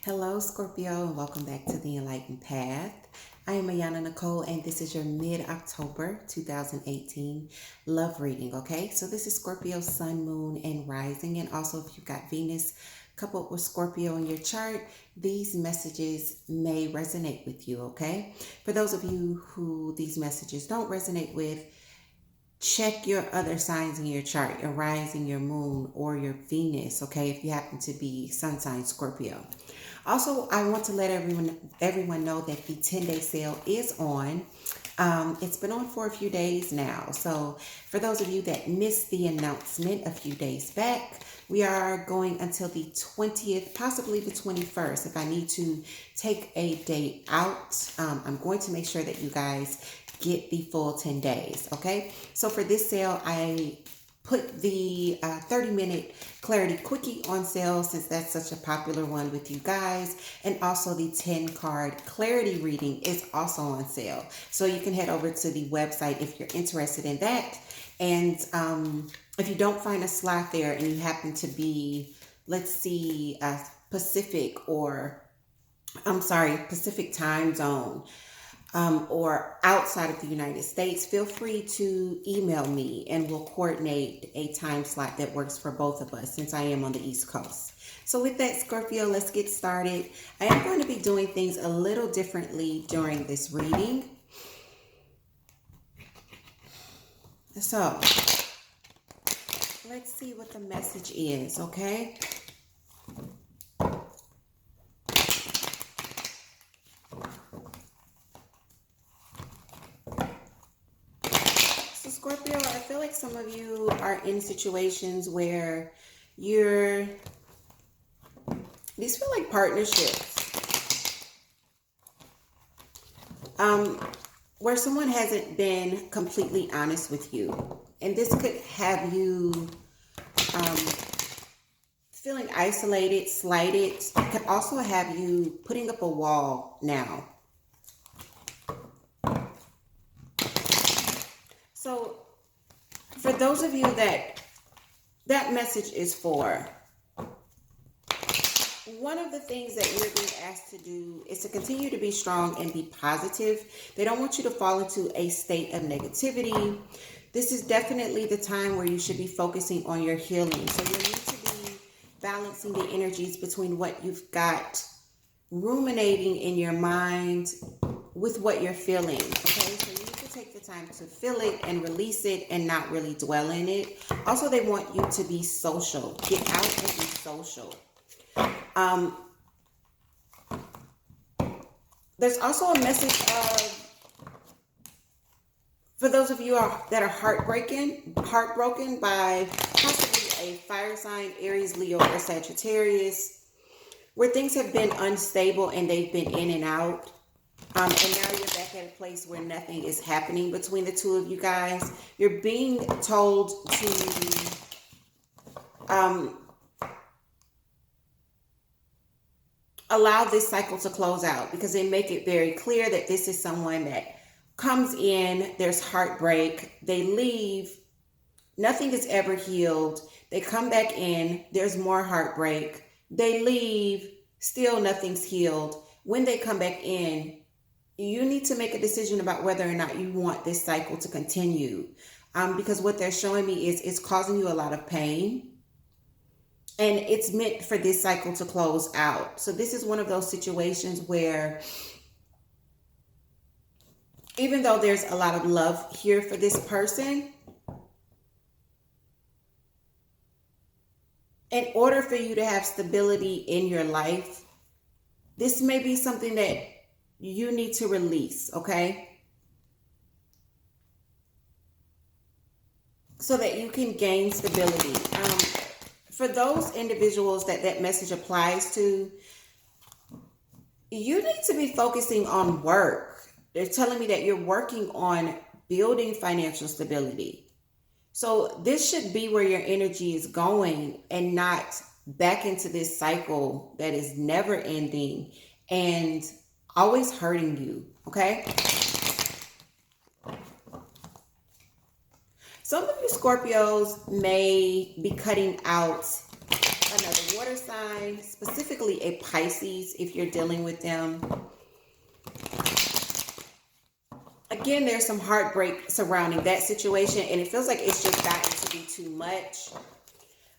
Hello, Scorpio, and welcome back to the Enlightened Path. I am Ayana Nicole, and this is your mid-October 2018 love reading, okay? So this is Scorpio, Sun, Moon, and Rising, and also if you've got Venus coupled with Scorpio in your chart, these messages may resonate with you, okay? For those of you who these messages don't resonate with, check your other signs in your chart, your rising, your moon, or your Venus, okay, if you happen to be sun sign Scorpio. Also, I want to let everyone know that the 10-day sale is on. It's been on for a few days now. So for those of you that missed the announcement a few days back, we are going until the 20th, possibly the 21st. If I need to take a day out, I'm going to make sure that you guys get the full 10 days, okay? So for this sale, I put the 30-minute Clarity Quickie on sale since that's such a popular one with you guys. And also the 10-card Clarity reading is also on sale. So you can head over to the website if you're interested in that. And if you don't find a slot there and you happen to be, let's see, Pacific time zone, or outside of the United States, feel free to email me and we'll coordinate a time slot that works for both of us since I am on the East Coast. So with that, Scorpio, let's get started. I am going to be doing things a little differently during this reading. So let's see what the message is, okay? Scorpio, I feel like some of you are in situations where these feel like partnerships, where someone hasn't been completely honest with you. And this could have you feeling isolated, slighted. It could also have you putting up a wall now. So for those of you that message is for, one of the things that you're being asked to do is to continue to be strong and be positive. They don't want you to fall into a state of negativity. This is definitely the time where you should be focusing on your healing. So you need to be balancing the energies between what you've got ruminating in your mind with what you're feeling, okay? So you need to take the time to feel it and release it and not really dwell in it. Also, they want you to be social. Get out and be social. There's also a message of, for those of you that are heartbroken by possibly a fire sign, Aries, Leo, or Sagittarius, where things have been unstable and they've been in and out. And now you're back at a place where nothing is happening between the two of you guys. You're being told to allow this cycle to close out, because they make it very clear that this is someone that comes in, there's heartbreak, they leave, nothing is ever healed, they come back in, there's more heartbreak, they leave, still nothing's healed. When they come back in, you need to make a decision about whether or not you want this cycle to continue. Because what they're showing me is it's causing you a lot of pain. And it's meant for this cycle to close out. So this is one of those situations where, even though there's a lot of love here for this person, in order for you to have stability in your life, this may be something that you need to release, okay? So that you can gain stability. For those individuals that message applies to, you need to be focusing on work. They're telling me that you're working on building financial stability. So this should be where your energy is going and not back into this cycle that is never ending and always hurting you, okay? Some of you Scorpios may be cutting out another water water sign, specifically a Pisces, if you're dealing with them, again, there's some heartbreak surrounding that situation, and it feels like it's just gotten to be too much.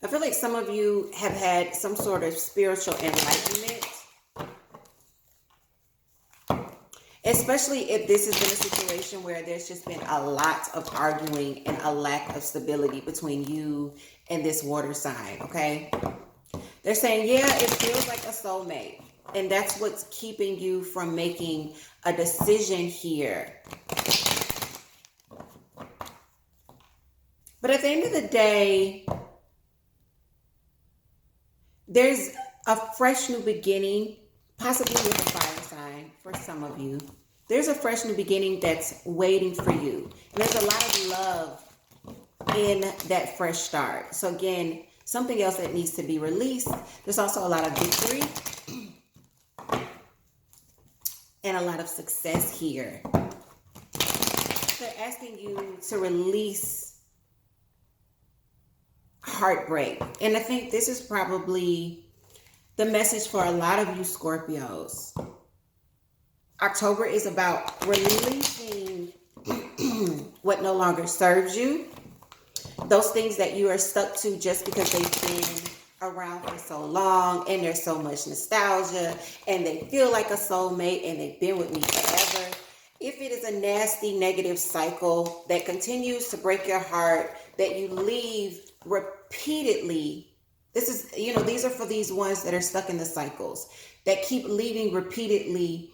I feel like some of you have had some sort of spiritual enlightenment, especially if this has been a situation where there's just been a lot of arguing and a lack of stability between you and this water sign, okay? They're saying, yeah, it feels like a soulmate, and that's what's keeping you from making a decision here. But at the end of the day, there's a fresh new beginning, possibly with a fire sign for some of you. There's a fresh new beginning that's waiting for you. And there's a lot of love in that fresh start. So again, something else that needs to be released. There's also a lot of victory and a lot of success here. They're asking you to release heartbreak. And I think this is probably the message for a lot of you Scorpios. October is about releasing what no longer serves you. Those things that you are stuck to just because they've been around for so long and there's so much nostalgia and they feel like a soulmate and they've been with me forever. If it is a nasty negative cycle that continues to break your heart, that you leave repeatedly, this is, these are for these ones that are stuck in the cycles, that keep leaving repeatedly.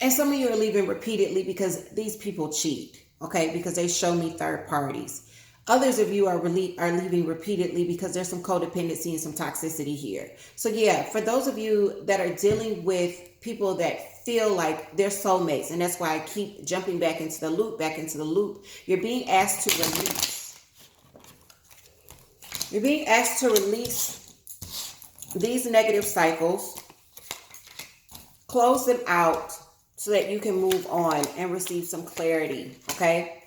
And some of you are leaving repeatedly because these people cheat, okay? Because they show me third parties. Others of you are leaving repeatedly because there's some codependency and some toxicity here. So yeah, for those of you that are dealing with people that feel like they're soulmates, and that's why I keep jumping back into the loop, you're being asked to release. You're being asked to release these negative cycles, close them out so that you can move on and receive some clarity, okay?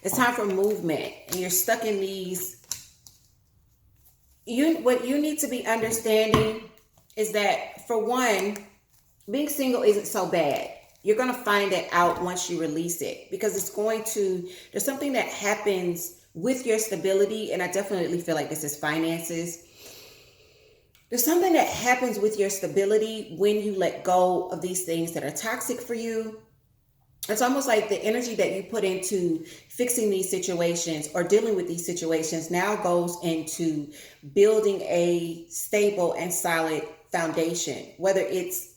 It's time for movement, and you're stuck in these. What you need to be understanding is that, for one, being single isn't so bad. You're going to find it out once you release it, because there's something that happens with your stability, and I definitely feel like this is finances. There's something that happens with your stability when you let go of these things that are toxic for you. It's almost like the energy that you put into fixing these situations or dealing with these situations now goes into building a stable and solid foundation. Whether it's,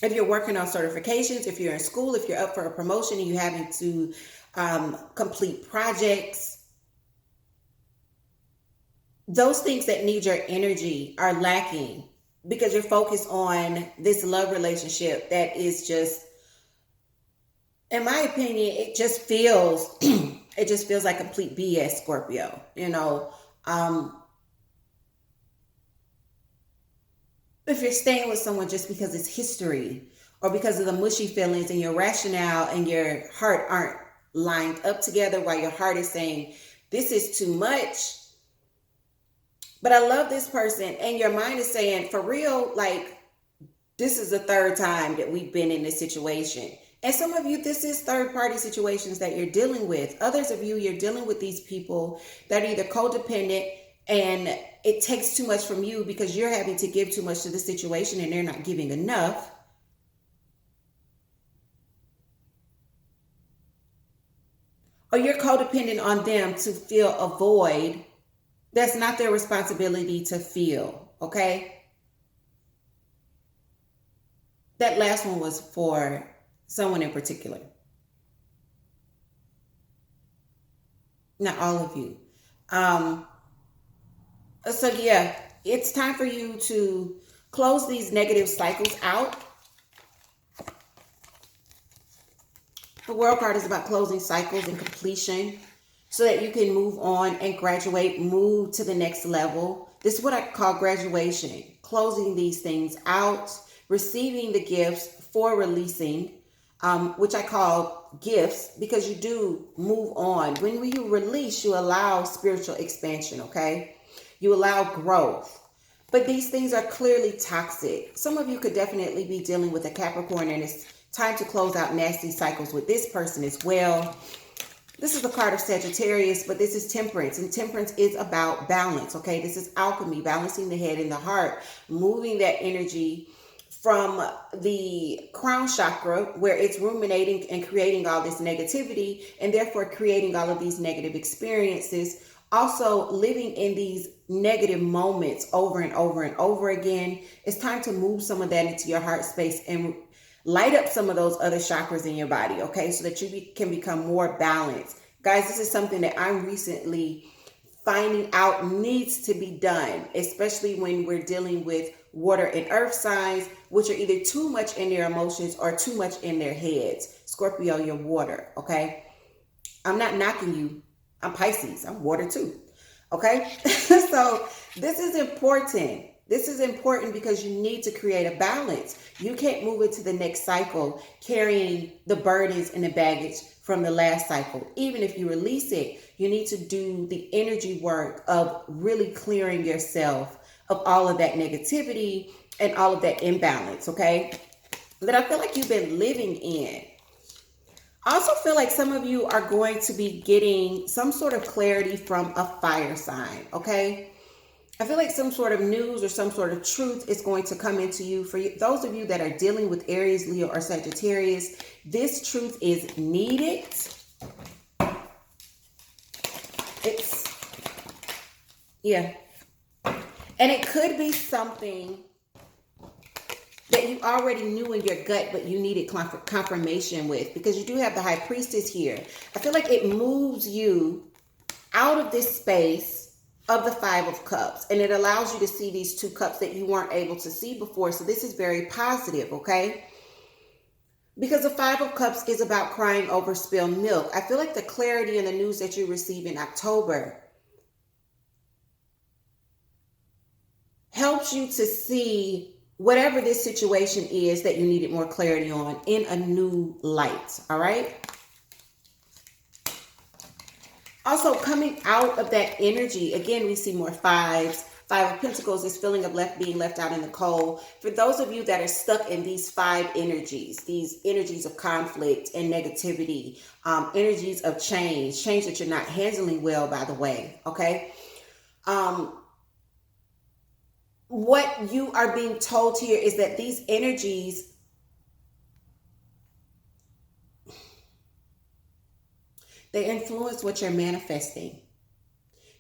if you're working on certifications, if you're in school, if you're up for a promotion and you're having to complete projects, those things that need your energy are lacking because you're focused on this love relationship that is just, in my opinion, it just feels like complete BS, Scorpio. If you're staying with someone just because it's history or because of the mushy feelings and your rationale and your heart aren't lined up together, while your heart is saying, this is too much, but I love this person, and your mind is saying, for real, like, this is the third time that we've been in this situation. And some of you, this is third-party situations that you're dealing with. Others of you, you're dealing with these people that are either codependent and it takes too much from you because you're having to give too much to the situation and they're not giving enough. Or you're codependent on them to fill a void that's not their responsibility to feel, okay? That last one was for someone in particular. Not all of you. So yeah, it's time for you to close these negative cycles out. The World card is about closing cycles and completion so that you can move on and graduate, move to the next level. This is what I call graduation, closing these things out, receiving the gifts for releasing, which I call gifts, because you do move on. When you release, you allow spiritual expansion, okay? You allow growth. But these things are clearly toxic. Some of you could definitely be dealing with a Capricorn, and it's time to close out nasty cycles with this person as well. This is the card of Sagittarius, but this is Temperance, and Temperance is about balance, okay? This is alchemy, balancing the head and the heart, moving that energy from the crown chakra, where it's ruminating and creating all this negativity, and therefore creating all of these negative experiences. Also living in these negative moments over and over and over again. It's time to move some of that into your heart space and light up some of those other chakras in your body, okay? So that you can become more balanced. Guys, this is something that I'm recently finding out needs to be done, especially when we're dealing with water and earth signs, which are either too much in their emotions or too much in their heads. Scorpio, you're water, okay? I'm not knocking you. I'm Pisces. I'm water too, okay? So this is important. This is important because you need to create a balance. You can't move into the next cycle carrying the burdens and the baggage from the last cycle. Even if you release it, you need to do the energy work of really clearing yourself of all of that negativity and all of that imbalance, okay? That I feel like you've been living in. I also feel like some of you are going to be getting some sort of clarity from a fire sign, okay? I feel like some sort of news or some sort of truth is going to come into you. For those of you that are dealing with Aries, Leo, or Sagittarius, this truth is needed. Yeah. And it could be something that you already knew in your gut, but you needed confirmation with, because you do have the High Priestess here. I feel like it moves you out of this space of the Five of Cups, and it allows you to see these two cups that you weren't able to see before. So this is very positive, okay? Because the Five of Cups is about crying over spilled milk. I feel like the clarity and the news that you receive in October helps you to see whatever this situation is that you needed more clarity on in a new light, all right? Also, coming out of that energy, again, we see more fives. Five of Pentacles, this feeling of being left out in the cold. For those of you that are stuck in these five energies, these energies of conflict and negativity, energies of change that you're not handling well, by the way, okay? What you are being told here is that these energies they influence what you're manifesting.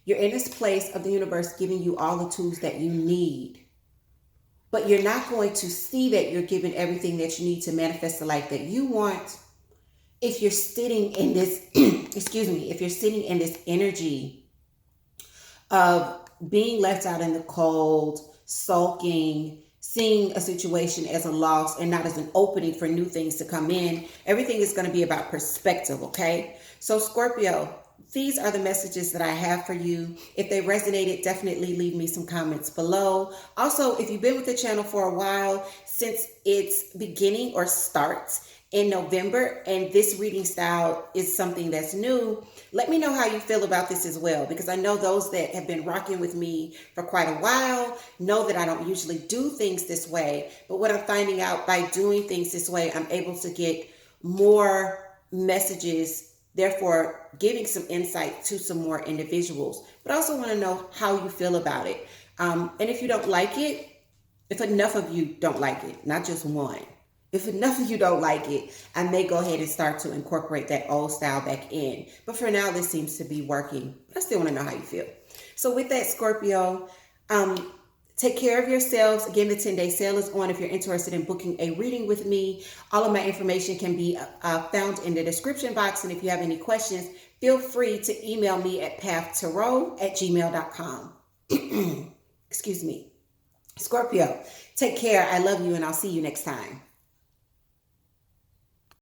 You're in this place of the universe giving you all the tools that you need, but you're not going to see that you're given everything that you need to manifest the life that you want if you're sitting in this, excuse me, if you're sitting in this energy of being left out in the cold, sulking, seeing a situation as a loss and not as an opening for new things to come in. Everything is going to be about perspective, okay? So Scorpio, these are the messages that I have for you. If they resonated, definitely leave me some comments below. Also, if you've been with the channel for a while, since its beginning or starts in November, and this reading style is something that's new, let me know how you feel about this as well, because I know those that have been rocking with me for quite a while know that I don't usually do things this way, but what I'm finding out by doing things this way, I'm able to get more messages, therefore giving some insight to some more individuals. But I also want to know how you feel about it. And if you don't like it, if enough of you don't like it, not just one, if enough of you don't like it, I may go ahead and start to incorporate that old style back in. But for now, this seems to be working. But I still want to know how you feel. So with that, Scorpio, take care of yourselves. Again, the 10-day sale is on if you're interested in booking a reading with me. All of my information can be found in the description box. And if you have any questions, feel free to email me at pathtarot@gmail.com. Excuse me. Scorpio, take care. I love you, and I'll see you next time.